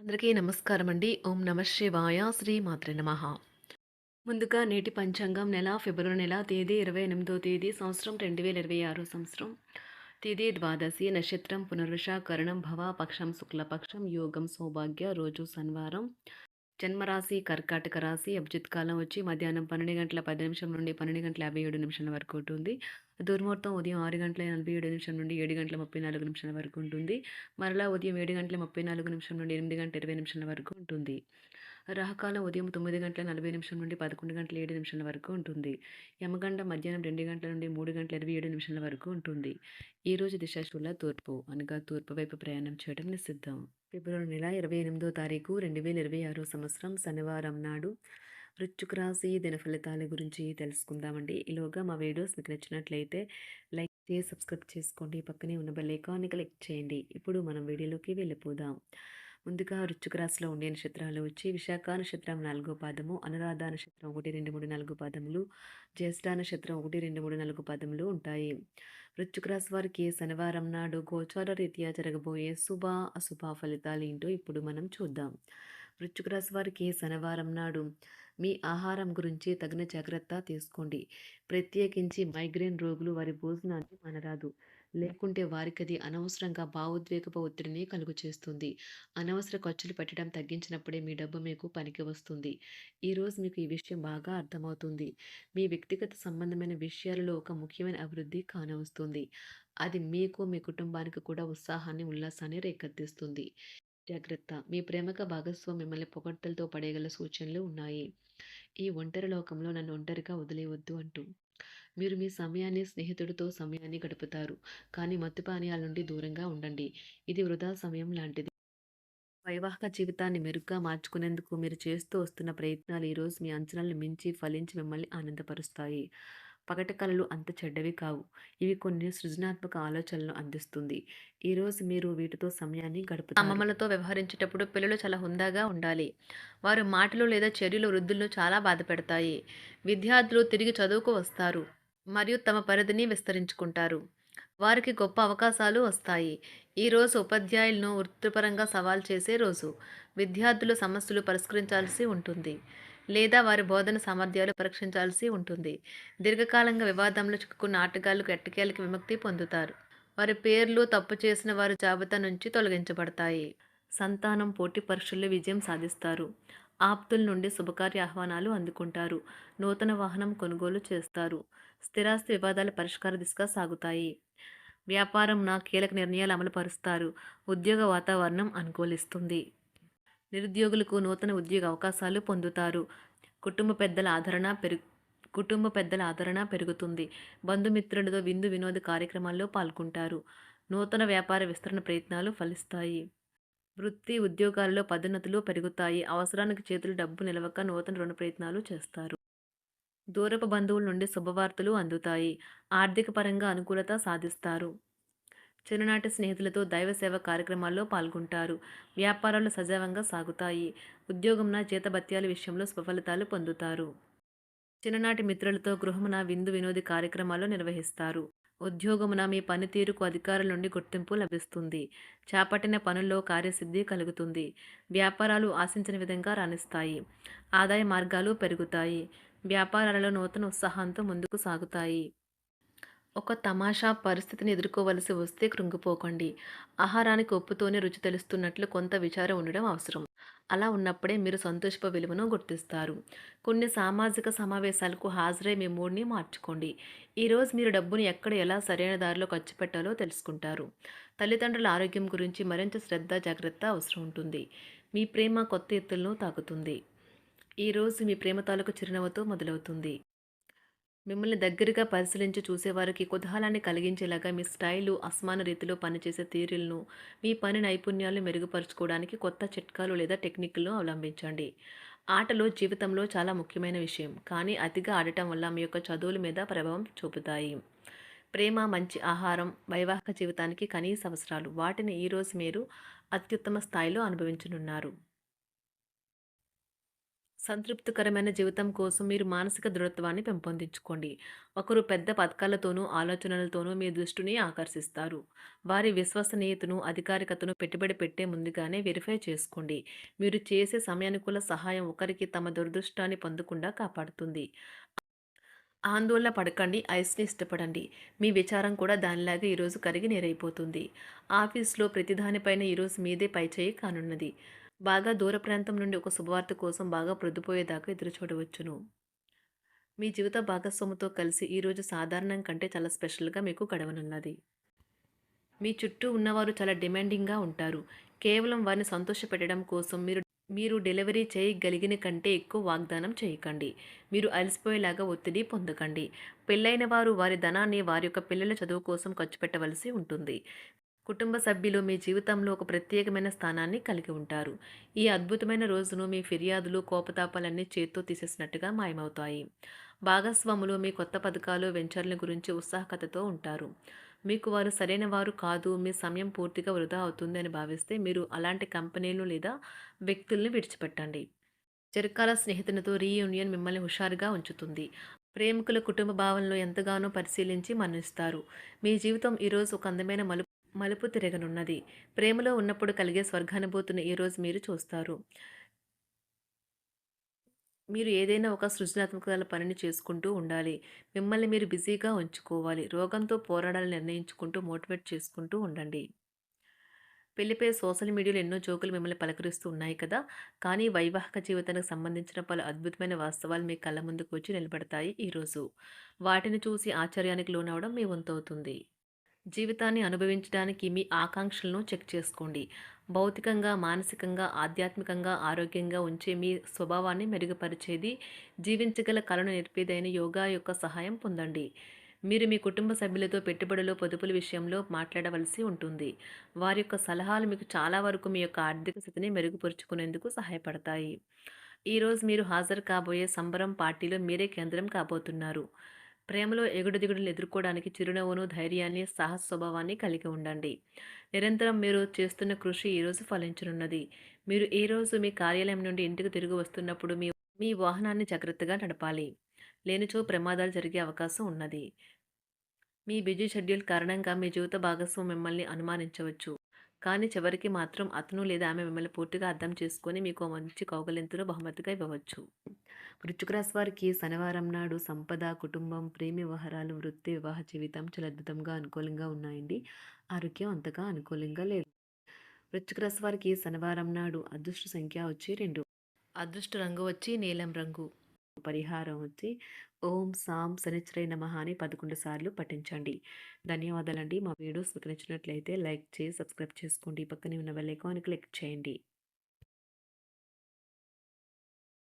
అందరికీ నమస్కారం అండి. ఓం నమ శివాయ. శ్రీ మాత్రే నమః. ముందుగా నేటి పంచాంగం నెల ఫిబ్రవరి నెల తేదీ 28వ తేదీ సంవత్సరం 2026 సంవత్సరం. తిథి ద్వాదశి నక్షత్రం పునర్వశ కరణం భవ పక్షం శుక్లపక్షం యోగం సౌభాగ్య రోజు శనివారం. జన్మరాశి కర్కాటక రాశి. అభిజిత్ కాలం వచ్చి మధ్యాహ్నం 12:10 నుండి 12:57 వరకు ఉంటుంది. దుర్ముహూర్తం ఉదయం 6:47 నుండి 7:34 వరకు ఉంటుంది. మరలా ఉదయం 7:34 నుండి 8:20 వరకు ఉంటుంది. రాహుకాలం ఉదయం 9:40 నుండి 11:07 వరకు ఉంటుంది. యమగండం మధ్యాహ్నం 2 గంటల నుండి 3:27 వరకు ఉంటుంది. ఈరోజు దిశాశూల తూర్పు అనగా తూర్పు వైపు ప్రయాణం చేయడం నిషిద్ధం. ఫిబ్రవరి నెల 28వ తారీఖు 2026 సంవత్సరం శనివారం నాడు వృశ్చిక రాశి దిన ఫలితాల గురించి తెలుసుకుందామండి. ఈలోగా మా వీడియోస్ మీకు నచ్చినట్లయితే లైక్ చేసి సబ్స్క్రైబ్ చేసుకోండి. పక్కనే ఉన్న బెల్ ఐకాన్ని క్లిక్ చేయండి. ఇప్పుడు మనం వీడియోలోకి వెళ్ళిపోదాం. ముందుగా వృశ్చిక రాశిలో ఉండే నక్షత్రాలు వచ్చి విశాఖ నక్షత్రం 4వ పాదము, అనురాధ నక్షత్రం 1, 2, 3, 4 పాదములు, జ్యేష్ఠ నక్షత్రం 1, 2, 3, 4 పాదములు ఉంటాయి. వృశ్చిక రాశి వారికి శనివారం నాడు గోచార రీత్యా జరగబోయే శుభ అశుభ ఫలితాలు ఏంటో ఇప్పుడు మనం చూద్దాం. వృశ్చిక రాశి వారికి శనివారం నాడు మీ ఆహారం గురించి తగిన జాగ్రత్త తీసుకోండి. ప్రత్యేకించి మైగ్రేన్ రోగులు వారి భోజనాన్ని మానరాదు. లేకుంటే వారికది అనవసరంగా భావోద్వేగపు ఒత్తిడిని కలుగచేస్తుంది. అనవసర ఖర్చులు పెట్టడం తగ్గించినప్పుడే మీ డబ్బు మీకు పనికి వస్తుంది. ఈరోజు మీకు ఈ విషయం బాగా అర్థమవుతుంది. మీ వ్యక్తిగత సంబంధమైన విషయాలలో ఒక ముఖ్యమైన అభివృద్ధి కానవస్తుంది. అది మీకు, మీ కుటుంబానికి కూడా ఉత్సాహాన్ని, ఉల్లాసాన్ని రేకెత్తిస్తుంది. జాగ్రత్త! మీ ప్రేమక భాగస్వామి మిమ్మల్ని పొగడ్తలతో పడేయగల సూచనలు ఉన్నాయి. ఈ ఒంటరి లోకంలో నన్ను ఒంటరిగా వదిలేయవద్దు అంటూ. మీరు మీ సమయాన్ని స్నేహితుడితో సమయాన్ని గడుపుతారు. కానీ మద్యపానీయాల నుండి దూరంగా ఉండండి. ఇది వృధా సమయం లాంటిది. వైవాహిక జీవితాన్ని మెరుగ్గా మార్చుకునేందుకు మీరు చేస్తూ వస్తున్న ప్రయత్నాలు ఈరోజు మీ అంచనాలను మించి ఫలించి మిమ్మల్ని ఆనందపరుస్తాయి. పగటి కలలు అంత చెడ్డవి కావు. ఇవి కొన్ని సృజనాత్మక ఆలోచనలను అందిస్తుంది. ఈరోజు మీరు వీటితో సమయాన్ని గడుపుతారు. అమ్మమ్మలతో వ్యవహరించేటప్పుడు పిల్లలు చాలా హుందాగా ఉండాలి. వారి మాటలు లేదా చర్యలు వృద్ధులను చాలా బాధపెడతాయి. విద్యార్థులు తిరిగి చదువుకు వస్తారు మరియు తమ పరిధిని విస్తరించుకుంటారు. వారికి గొప్ప అవకాశాలు వస్తాయి. ఈరోజు ఉపాధ్యాయులను వృత్తిపరంగా సవాల్ చేసే రోజు. విద్యార్థులు సమస్యలు పరిష్కరించాల్సి ఉంటుంది లేదా వారి బోధన సామర్థ్యాలు పరీక్షించాల్సి ఉంటుంది. దీర్ఘకాలంగా వివాదంలో చిక్కుకున్న ఆటగాళ్లు ఎట్టకేలకి విముక్తి పొందుతారు. వారి పేర్లు తప్పు చేసిన వారి జాబితా నుంచి తొలగించబడతాయి. సంతానం పోటీ పరీక్షల్లో విజయం సాధిస్తారు. ఆప్తుల నుండి శుభకార్య ఆహ్వానాలు అందుకుంటారు. నూతన వాహనం కొనుగోలు చేస్తారు. స్థిరాస్తి వివాదాల పరిష్కార దిశగా సాగుతాయి. వ్యాపారం నా కీలక నిర్ణయాలు అమలు పరుస్తారు. ఉద్యోగ వాతావరణం అనుకూలిస్తుంది. నిరుద్యోగులకు నూతన ఉద్యోగ అవకాశాలు పొందుతారు. కుటుంబ పెద్దల ఆదరణ పెరుగుతుంది. బంధుమిత్రులతో విందు వినోద కార్యక్రమాల్లో పాల్గొంటారు. నూతన వ్యాపార విస్తరణ ప్రయత్నాలు ఫలిస్తాయి. వృత్తి ఉద్యోగాల్లో పదోన్నతులు పెరుగుతాయి. అవసరానికి చేతులు డబ్బు నిలవక నూతన రుణ ప్రయత్నాలు చేస్తారు. దూరపు బంధువుల నుండి శుభవార్తలు అందుతాయి. ఆర్థిక పరంగా అనుకూలత సాధిస్తారు. చిన్ననాటి స్నేహితులతో దైవ సేవ కార్యక్రమాల్లో పాల్గొంటారు. వ్యాపారాలు సజావంగా సాగుతాయి. ఉద్యోగంన జీతభత్యాల విషయంలో స్వఫలితాలు పొందుతారు. చిన్ననాటి మిత్రులతో గృహమున విందు వినోది కార్యక్రమాలు నిర్వహిస్తారు. ఉద్యోగమున మీ పనితీరుకు అధికారుల నుండి గుర్తింపు లభిస్తుంది. చేపట్టిన పనుల్లో కార్యసిద్ధి కలుగుతుంది. వ్యాపారాలు ఆశించిన విధంగా రాణిస్తాయి. ఆదాయ మార్గాలు పెరుగుతాయి. వ్యాపారాలలో నూతన ఉత్సాహంతో ముందుకు సాగుతాయి. ఒక తమాషా పరిస్థితిని ఎదుర్కోవలసి వస్తే కృంగిపోకండి. ఆహారానికి ఉప్పుతోనే రుచి తెలుస్తున్నట్లు కొంత విచారం ఉండడం అవసరం. అలా ఉన్నప్పుడే మీరు సంతోషపు విలువను గుర్తిస్తారు. కొన్ని సామాజిక సమావేశాలకు హాజరై మీ మూడ్ని మార్చుకోండి. ఈరోజు మీరు డబ్బుని ఎక్కడ ఎలా సరైన దారిలో ఖర్చు పెట్టాలో తెలుసుకుంటారు. తల్లిదండ్రుల ఆరోగ్యం గురించి మరింత శ్రద్ధ జాగ్రత్త అవసరం ఉంటుంది. మీ ప్రేమ కొత్త ఎత్తులను తాకుతుంది. ఈరోజు మీ ప్రేమ తాలూకు చిరునవ్వుతో మొదలవుతుంది. మిమ్మల్ని దగ్గరగా పరిశీలించి చూసేవారికి కుతూహలాన్ని కలిగించేలాగా మీ స్టైలు, అసమాన రీతిలో పనిచేసే తీరులను, మీ పని నైపుణ్యాలను మెరుగుపరుచుకోవడానికి కొత్త చిట్కాలు లేదా టెక్నిక్లను అవలంబించండి. ఆటలు జీవితంలో చాలా ముఖ్యమైన విషయం, కానీ అతిగా ఆడటం వల్ల మీ యొక్క చదువుల మీద ప్రభావం చూపుతాయి. ప్రేమ, మంచి ఆహారం, వైవాహిక జీవితానికి కనీస అవసరాలు. వాటిని ఈరోజు మీరు అత్యుత్తమ స్థాయిలో అనుభవించనున్నారు. సంతృప్తికరమైన జీవితం కోసం మీరు మానసిక దృఢత్వాన్ని పెంపొందించుకోండి. ఒకరు పెద్ద పథకాలతోనూ, ఆలోచనలతోనూ మీ దృష్టిని ఆకర్షిస్తారు. వారి విశ్వసనీయతను, అధికారికతను పెట్టుబడి పెట్టే ముందుగానే వెరిఫై చేసుకోండి. మీరు చేసే సమయానుకూల సహాయం ఒకరికి తమ దురదృష్టాన్ని పొందకుండా కాపాడుతుంది. ఆందోళన పడకండి. ఐస్‌ని ఇష్టపడండి. మీ విచారం కూడా దానిలాగే ఈరోజు కరిగి నీరైపోతుంది. ఆఫీస్‌లో ప్రతి దానిపైన ఈరోజు మీదే పైచేయి కానున్నది. బాగా దూర ప్రాంతం నుండి ఒక శుభవార్త కోసం బాగా ప్రొద్దుపోయేదాకా ఎదురుచూడవచ్చును. మీ జీవిత భాగస్వామితో కలిసి ఈరోజు సాధారణం కంటే చాలా స్పెషల్‌గా మీకు గడవనున్నది. మీ చుట్టూ ఉన్నవారు చాలా డిమాండింగ్‌గా ఉంటారు. కేవలం వారిని సంతోషపెట్టడం కోసం మీరు మీరు డెలివరీ చేయగలిగిన కంటే ఎక్కువ వాగ్దానం చేయకండి. మీరు అలసిపోయేలాగా ఒత్తిడి పొందకండి. పెళ్ళైన వారు వారి ధనాన్ని వారి యొక్క పిల్లల చదువు కోసం ఖర్చు పెట్టవలసి ఉంటుంది. కుటుంబ సభ్యులు మీ జీవితంలో ఒక ప్రత్యేకమైన స్థానాన్ని కలిగి ఉంటారు. ఈ అద్భుతమైన రోజును మీ ఫిర్యాదులు, కోపతాపాలన్నీ చేత్తో తీసేసినట్టుగా మాయమవుతాయి. భాగస్వాములు మీ కొత్త పథకాలు, వెంచర్ల గురించి ఉత్సాహకతతో ఉంటారు. మీకు వారు సరైన వారు కాదు, మీ సమయం పూర్తిగా వృధా అవుతుంది అని భావిస్తే మీరు అలాంటి కంపెనీలు లేదా వ్యక్తుల్ని విడిచిపెట్టండి. చిరకాల స్నేహితునితో రీయూనియన్ మిమ్మల్ని హుషారుగా ఉంచుతుంది. ప్రేమికుల కుటుంబ భావనలు ఎంతగానో పరిశీలించి మన్నిస్తారు. మీ జీవితం ఈరోజు ఒక అందమైన మలుపు తిరగనున్నది. ప్రేమలో ఉన్నప్పుడు కలిగే స్వర్గానుభూతిని ఈరోజు మీరు చూస్తారు. మీరు ఏదైనా ఒక సృజనాత్మక పనిని చేసుకుంటూ ఉండాలి. మిమ్మల్ని మీరు బిజీగా ఉంచుకోవాలి. రోగంతో పోరాడాలని నిర్ణయించుకుంటూ మోటివేట్ చేసుకుంటూ ఉండండి. పెళ్లిపై సోషల్ మీడియాలో ఎన్నో జోకులు మిమ్మల్ని పలకరిస్తూ ఉన్నాయి కదా! కానీ వైవాహిక జీవితానికి సంబంధించిన పలు అద్భుతమైన వాస్తవాలు మీ కళ్ళ ముందుకు వచ్చి నిలబడతాయి ఈరోజు. వాటిని చూసి ఆశ్చర్యానికి లోనవ్వడం మీ వంతవుతుంది. జీవితాన్ని అనుభవించడానికి మీ ఆకాంక్షలను చెక్ చేసుకోండి. భౌతికంగా, మానసికంగా, ఆధ్యాత్మికంగా ఆరోగ్యంగా ఉంచే మీ స్వభావాన్ని మెరుగుపరిచేది, జీవించగల కళను నేర్పేదైన యోగా యొక్క సహాయం పొందండి. మీరు మీ కుటుంబ సభ్యులతో పెట్టుబడులు, పొదుపుల విషయంలో మాట్లాడవలసి ఉంటుంది. వారి యొక్క సలహాలు మీకు చాలా వరకు మీ యొక్క ఆర్థిక స్థితిని మెరుగుపరుచుకునేందుకు సహాయపడతాయి. ఈరోజు మీరు హాజరు కాబోయే సంబరం పార్టీలో మీరే కేంద్రం కాబోతున్నారు. ప్రేమలో ఎగుడుదిగుడులు ఎదుర్కోవడానికి చిరునవ్వును, ధైర్యాన్ని, సాహస స్వభావాన్ని కలిగి ఉండండి. నిరంతరం మీరు చేస్తున్న కృషి ఈరోజు ఫలించనున్నది. మీరు ఈరోజు మీ కార్యాలయం నుండి ఇంటికి తిరిగి వస్తున్నప్పుడు మీ మీ వాహనాన్ని జాగ్రత్తగా నడపాలి. లేనిచో ప్రమాదాలు జరిగే అవకాశం ఉన్నది. మీ బిజీ షెడ్యూల్ కారణంగా మీ జీవిత భాగస్వామి మిమ్మల్ని అనుమానించవచ్చు. కానీ చివరికి మాత్రం అతను లేదా ఆమె మిమ్మల్ని పూర్తిగా అర్థం చేసుకొని మీకు ఓ మంచి కౌగిలింతను బహుమతిగా ఇవ్వవచ్చు. వృశ్చిక రాశి వారికి శనివారం నాడు సంపద, కుటుంబం, ప్రేమ వ్యవహారాలు, వృత్తి, వివాహ జీవితం చాలా అద్భుతంగా అనుకూలంగా ఉన్నాయండి. ఆరోగ్యం అంతగా అనుకూలంగా లేదు. వృశ్చిక రాశి వారికి శనివారం నాడు అదృష్ట సంఖ్య వచ్చి 2. అదృష్ట రంగు వచ్చి నీలం రంగు. పరిహారం వచ్చి ఓం సాం శనిశ్చరాయ నమః అని 11 సార్లు పఠించండి. ధన్యవాదాలండి. మా వీడియోస్ మీకు నచ్చినట్లయితే లైక్ చేసి సబ్స్క్రైబ్ చేసుకోండి. పక్కనే ఉన్న బెల్ ఐకాన్ క్లిక్ చేయండి.